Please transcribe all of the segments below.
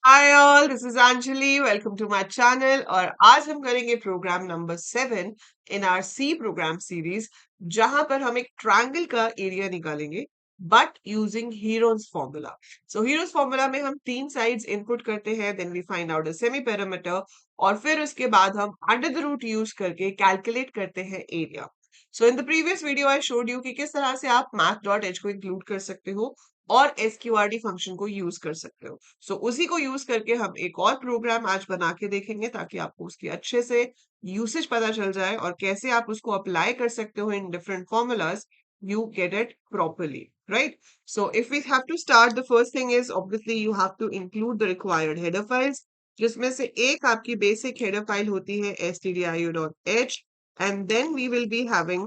Hi all, this is Anjali. Welcome to my channel. और आज हम करेंगे program number 7 in our C program series, जहां पर हम एक ट्रायंगल का एरिया निकालेंगे but using Hero's formula. So Hero's formula में हम तीन साइड्स इनपुट करते हैं, then we find out the semi perimeter, और फिर उसके बाद हम अंडर द रूट यूज करके कैलकुलेट करते हैं area. So in the previous video I showed you कि किस तरह से आप math.h को इंक्लूड कर सकते हो और एसक्यूआरटी फंक्शन को यूज कर सकते हो। सो उसी को यूज करके हम एक और प्रोग्राम आज बना के देखेंगे, ताकि आपको उसकी अच्छे से यूसेज पता चल जाए और कैसे आप उसको अप्लाई कर सकते हो in different formulas. You get it properly, right? So if we have to start, the first thing is obviously you have to include the required header files, जिसमें से एक आपकी basic header file होती है stdio.h, and then we will be having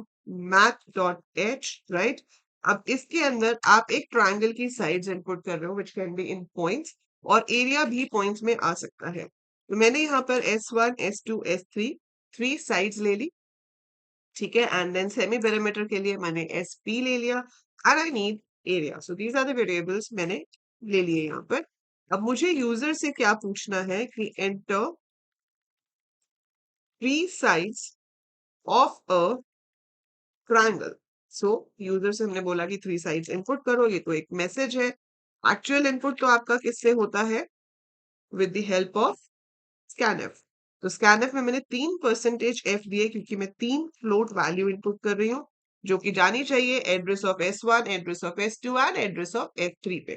math.h, right? अब इसके अंदर आप एक ट्रायंगल की साइड्स इनपुट कर रहे हो, which can be in points, और एरिया भी पॉइंट्स में आ सकता है। तो मैंने यहाँ पर S1, S2, S3 three sides ले ली, ठीक है। एंड देन सेमी पेरीमीटर के लिए मैंने SP ले लिया, and I need area. So these are the variables मैंने ले लिए यहाँ पर। अब मुझे यूजर से क्या पूछना है कि enter three sides of a triangle. So user से हमने बोला कि थ्री साइड्स इनपुट करो, ये तो एक मैसेज है। एक्चुअल इनपुट तो आपका किससे होता है? With the help of scanf. तो स्कैनफ में मैंने 3%f दिए, क्योंकि मैं तीन फ्लोट वैल्यू इनपुट कर रही हूँ, जो कि जानी चाहिए address of S1, address of S2 and address of S3 पे।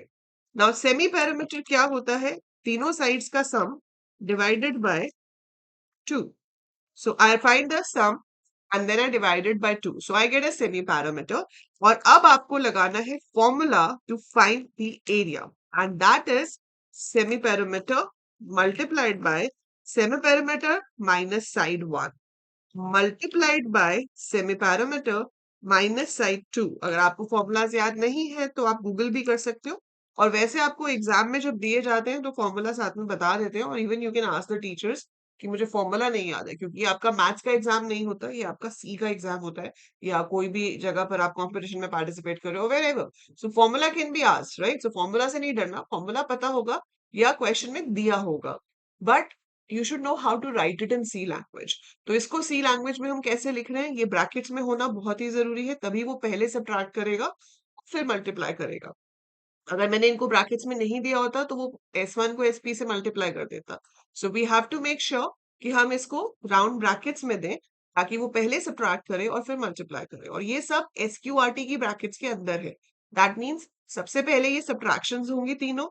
नाउ सेमी पैरामीटर क्या होता है? तीनों साइड्स का सम divided by 2। So I find the sum and then I divide it by 2. So I get a semi-parameter. और अब आपको लगाना है formula to find the area. And that is semi-parameter multiplied by semi-parameter minus side 1 multiplied by semi-parameter minus side 2। अगर आपको formulas याद नहीं है तो आप गूगल भी कर सकते हो, और वैसे आपको एग्जाम में जब दिए जाते हैं तो फॉर्मूला साथ में बता देते हैं, और even you can ask the teachers कि मुझे फॉर्मूला नहीं याद है, क्योंकि ये आपका मैथ्स का एग्जाम नहीं होता, ये आपका सी का एग्जाम होता है, या कोई भी जगह पर आप कंपटीशन में पार्टिसिपेट कर रहे हो, wherever. So formula can be asked, right? So formula से नहीं डरना, फॉर्मूला पता होगा या क्वेश्चन में दिया होगा, but you should know how to write it in C language. तो इसको सी लैंग्वेज में हम कैसे लिख रहे हैं? ये ब्रैकेट्स में होना बहुत ही जरूरी है, तभी वो पहले सब्ट्रैक्ट करेगा फिर मल्टीप्लाई करेगा। अगर मैंने इनको ब्रैकेट्स में नहीं दिया होता तो वो S1 को SP से मल्टीप्लाई कर देता। So we have to make sure कि हम इसको राउंड ब्रैकेट्स में दें, ताकि वो पहले सब्ट्रैक्ट करे और फिर मल्टीप्लाई करे, और ये सब SQRT की ब्रैकेट्स के अंदर है। दैट मीन्स सबसे पहले ये सब्ट्रैक्शंस होंगी तीनों,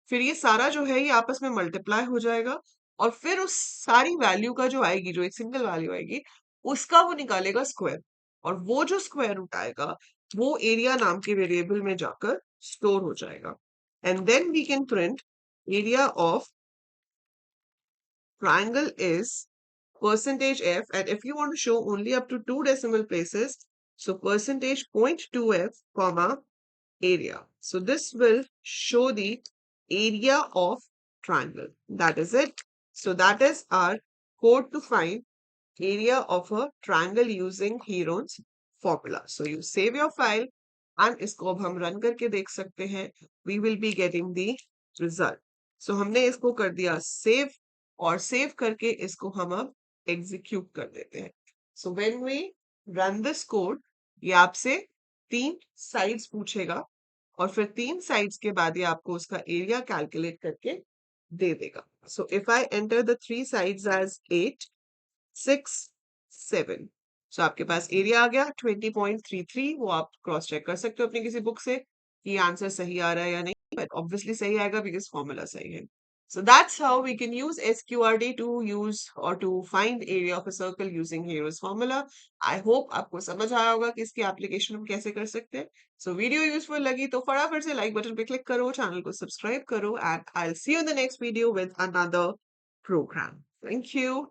फिर ये सारा जो है ये आपस में मल्टीप्लाई हो जाएगा, और फिर उस सारी वैल्यू का जो आएगी, जो एक सिंगल वैल्यू आएगी, उसका वो निकालेगा स्क्वायर, और वो जो स्क्वायर रूट आएगा वो एरिया नाम के वेरिएबल में जाकर स्टोर हो जाएगा। And then we can print area of triangle is percentage f, and if you want to show only up to two decimal places, so percentage 0.2f comma area. So this will show the area of triangle. That is it. So that is our code to find area of a triangle using Heron's formula. So you save your file, and इसको अब हम run करके देख सकते हैं। We will be getting the result. So हमने इसको कर दिया सेव, और सेव करके इसको हम अब एग्जीक्यूट कर देते हैं। So when we run this code, ये आपसे तीन साइड्स पूछेगा, और फिर तीन साइड्स के बाद ये आपको उसका एरिया कैलकुलेट करके दे देगा। So if I enter the three sides as 8, 6, 7, सो आपके पास एरिया आ गया 20.33। वो आप क्रॉस चेक कर सकते हो अपनी किसी बुक से कि आंसर सही आ रहा है या नहीं, बट ऑब्वियसली सही आएगा बिकॉज फॉर्मूला सही है। So that's how we can use SQRT to use or to find area of a circle using Hero's formula. I hope आपको समझ आया होगा कि इसकी एप्लीकेशन हम कैसे कर सकते हैं। So वीडियो यूजफुल लगी तो फटाफट से लाइक बटन पे क्लिक करो, चैनल को सब्सक्राइब करो, and I'll see you in the next video with another program. Thank you.